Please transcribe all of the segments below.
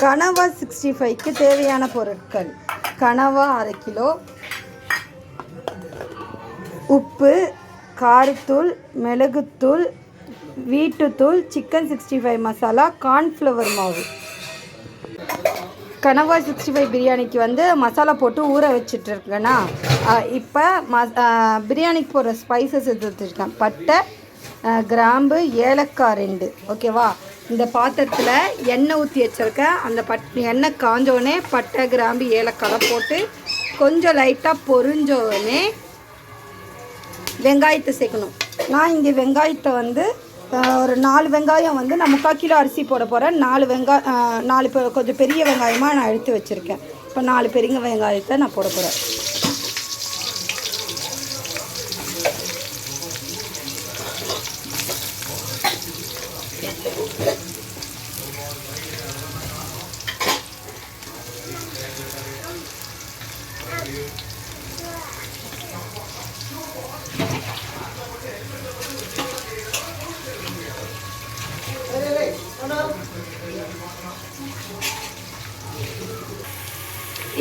கனவா 65க்கு தேவையான பொருட்கள்: கனவா 1/2 கிலோ, உப்பு, காரத்தூள், மிளகுத்தூள், வீட்டுத்தூள், சிக்கன் 65 மசாலா, கார்ன்ஃப்ளவர் மாவு. கனவா 65 பிரியாணிக்கு வந்து மசாலா போட்டு ஊற வச்சிட்ருக்கேன்னா, இப்போ பிரியாணிக்கு போடுற ஸ்பைசஸ் எடுத்து வச்சுருக்கேன். பட்டை, கிராம்பு, ஏலக்காய் 2. ஓகேவா? இந்த பாத்திரத்தில் எண்ணெய் ஊற்றி வச்சுருக்கேன். அந்த எண்ணெய் காஞ்சோடனே பட்டை, கிராம்பு, ஏலக்காய் போட்டு கொஞ்சம் லைட்டாக பொரிஞ்சோடனே வெங்காயத்தை சேர்க்கணும். நான் இங்கே வெங்காயத்தை வந்து ஒரு 4 வெங்காயம் வந்து நான் 3/4 கிலோ அரிசி போட போகிறேன். 4 கொஞ்சம் பெரிய வெங்காயமாக நான் எடுத்து வச்சுருக்கேன். இப்போ 4 பெரிய வெங்காயத்தை நான் போட போகிறேன்.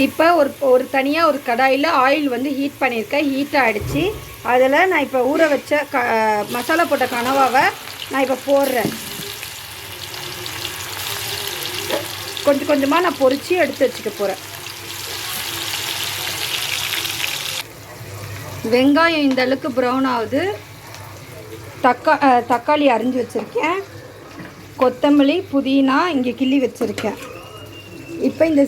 இப்போ ஒரு தனியாக ஒரு கடாயில் ஆயில் வந்து ஹீட் பண்ணியிருக்கேன். ஹீட் ஆகிடுச்சு. அதில் நான் இப்போ ஊற வச்ச மசாலா போட்ட கனவாவை நான் இப்போ போடுறேன். கொஞ்சம் கொஞ்சமாக நான் பொரித்து எடுத்து வச்சுக்க போகிறேன். வெங்காயம் இந்த அளவுக்கு ப்ரௌன் ஆகுது. தக்காளி அரிஞ்சு வச்சுருக்கேன். கொத்தமல்லி, புதினா இங்கே கிள்ளி வச்சுருக்கேன். இப்போ இந்த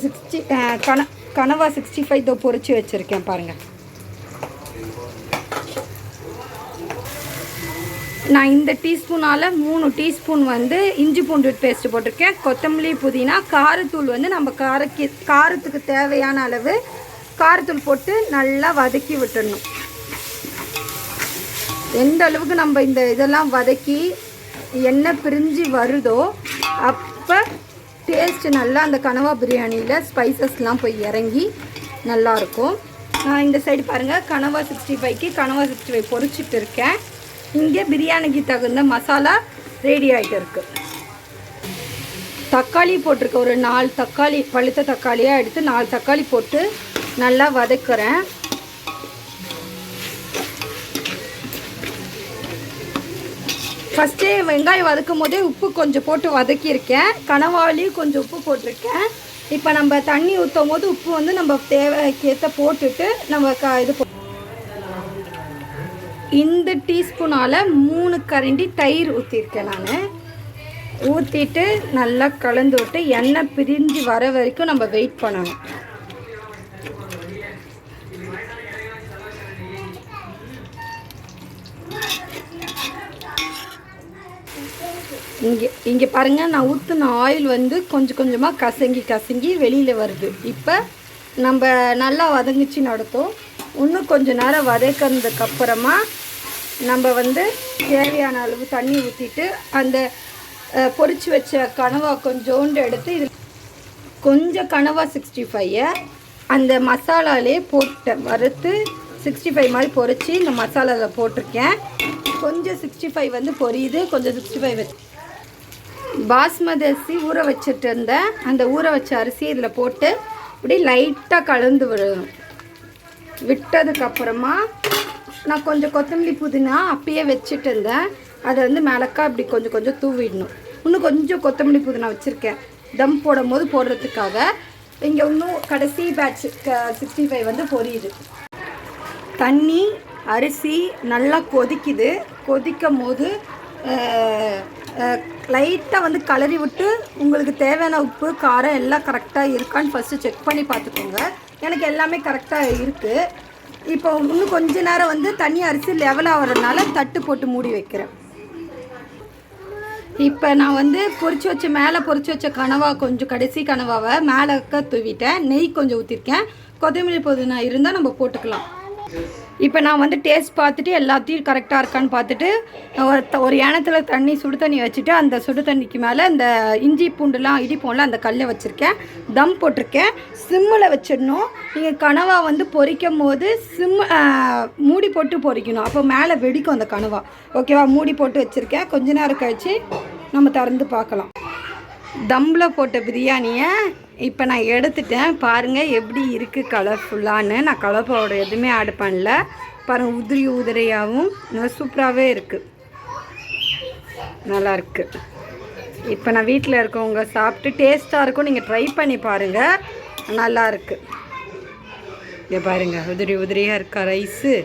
கனவா 65 பொரிச்சு வச்சுருக்கேன் பாருங்கள். நான் இந்த டீஸ்பூனால் 3 டீஸ்பூன் வந்து இஞ்சி பூண்டு பேஸ்ட்டு போட்டிருக்கேன். கொத்தமல்லி, புதினா, காரத்தூள் வந்து நம்ம காரத்துக்கு தேவையான அளவு காரத்தூள் போட்டு நல்லா வதக்கி விட்டுடணும். எந்த அளவுக்கு நம்ம இந்த இதெல்லாம் வதக்கி எண்ணெய் பிரிஞ்சு வருதோ அப்போ டேஸ்ட்டு நல்லா அந்த கனவா பிரியாணியில் ஸ்பைசஸ்லாம் போய் இறங்கி நல்லாயிருக்கும். நான் இந்த சைடு பாருங்கள், கனவா 65க்கு கனவா 65 பொரிச்சிட்டு இருக்கேன். இங்கே பிரியாணிக்கு தகுந்த மசாலா ரெடி ஆகிட்டு இருக்குது. தக்காளி போட்டிருக்கேன். ஒரு 4 தக்காளி, பழுத்த தக்காளியாக எடுத்து 4 தக்காளி போட்டு நல்லா வதக்குறேன். ஃபஸ்ட்டே வெங்காயம் வதக்கும் போதே உப்பு கொஞ்சம் போட்டு வதக்கியிருக்கேன். கனவாலையும் கொஞ்சம் உப்பு போட்டிருக்கேன். இப்போ நம்ம தண்ணி ஊற்றும் போது உப்பு வந்து நம்ம தேவைக்கேற்ற போட்டுட்டு நம்ம இந்த டீஸ்பூனால் 3 கரண்டி தயிர் ஊற்றிருக்கேன். நான் ஊற்றிட்டு நல்லா கலந்து விட்டு எண்ணெய் பிரிஞ்சு வர வரைக்கும் நம்ம வெயிட் பண்ணணும். இங்கே பாருங்கள், நான் ஊற்றின ஆயில் வந்து கொஞ்சம் கொஞ்சமாக கசங்கி வெளியில் வருது. இப்போ நம்ம நல்லா வதங்கிச்சு நடத்தும். இன்னும் கொஞ்சம் நேரம் வதக்கிறதுக்கப்புறமா நம்ம வந்து தேவையான அளவு தண்ணி ஊற்றிட்டு அந்த பொரிச்சு வச்ச கனவா கொஞ்சோண்டு எடுத்து இது கொஞ்சம் கனவா 65 அந்த மசாலாலே போட்டு வறுத்து 65 மாதிரி பொரித்து இந்த மசாலாவில் போட்டிருக்கேன். கொஞ்சம் 65 வந்து பொரியுது, கொஞ்சம் 65 பாஸ்மதி அரிசி ஊற வச்சுட்டு இருந்தேன். அந்த ஊற வச்ச அரிசி இதில் போட்டு இப்படி லைட்டாக கலந்து விடணும். விட்டதுக்கப்புறமா நான் கொஞ்சம் கொத்தமல்லி, புதினா அப்பயே வச்சுட்டு இருந்தேன். அதை வந்து மிளகா இப்படி கொஞ்சம் கொஞ்சம் தூவிடணும். இன்னும் கொஞ்சம் கொத்தமல்லி, புதினா வச்சுருக்கேன் தம் போடும் போது போடுறதுக்காக. இங்கே இன்னும் கடைசி பேட்ச் 65 வந்து பொரியுது. தண்ணி, அரிசி நல்லா கொதிக்குது. கொதிக்கும் போது லைட்டாக வந்து கலரி விட்டு உங்களுக்கு தேவையான உப்பு, காரம் எல்லாம் கரெக்டாக இருக்கான்னு ஃபஸ்ட்டு செக் பண்ணி பார்த்துக்கோங்க. எனக்கு எல்லாமே கரெக்டாக இருக்குது. இப்போ இன்னும் கொஞ்ச நேரம் வந்து தண்ணி, அரிசி லெவலாக வரதுனால தட்டு போட்டு மூடி வைக்கிறேன். இப்போ நான் வந்து மேலே பொரிச்சு வச்ச கனவா கொஞ்சம் கடைசி கனவாவை மேலே தூவிட்டேன். நெய் கொஞ்சம் ஊற்றிருக்கேன். கொத்தமல்லி, புதினா இருந்தால் நம்ம போட்டுக்கலாம். இப்போ நான் வந்து டேஸ்ட் பார்த்துட்டு எல்லாத்தையும் கரெக்டாக இருக்கான்னு பார்த்துட்டு ஒரு ஏனத்தில் சுடு தண்ணி வச்சுட்டு அந்த சுடு தண்ணிக்கு மேலே இந்த இஞ்சி பூண்டுலாம் இடிப்போம்ல அந்த கல்லை வச்சுருக்கேன். தம் போட்டிருக்கேன். சிம்மில் வச்சிடணும். நீங்கள் கனவா வந்து பொரிக்கும் போது மூடி போட்டு பொரிக்கணும். அப்போ மேலே வெடிக்கும் அந்த கனவா. ஓகேவா? மூடி போட்டு வச்சுருக்கேன். கொஞ்ச நேரம் கழித்து நம்ம திறந்து பார்க்கலாம். தம்மில் போட்ட பிரியாணியை இப்போ நான் எடுத்துட்டேன். பாருங்கள் எப்படி இருக்குது கலர்ஃபுல்லான்னு. நான் கலர் பவுடர் எதுவுமே ஆட் பண்ணல. பாருங்கள் உதிரி உதிரியாகவும் நல்லா சூப்பராகவே இருக்குது, நல்லாயிருக்கு. இப்போ நான் வீட்டில் இருக்கவங்க சாப்பிட்டு டேஸ்ட்டாக இருக்கும், நீங்கள் ட்ரை பண்ணி பாருங்கள், நல்லாயிருக்கு. இங்கே பாருங்கள் உதிரி உதிரியாக இருக்கா ரைஸு.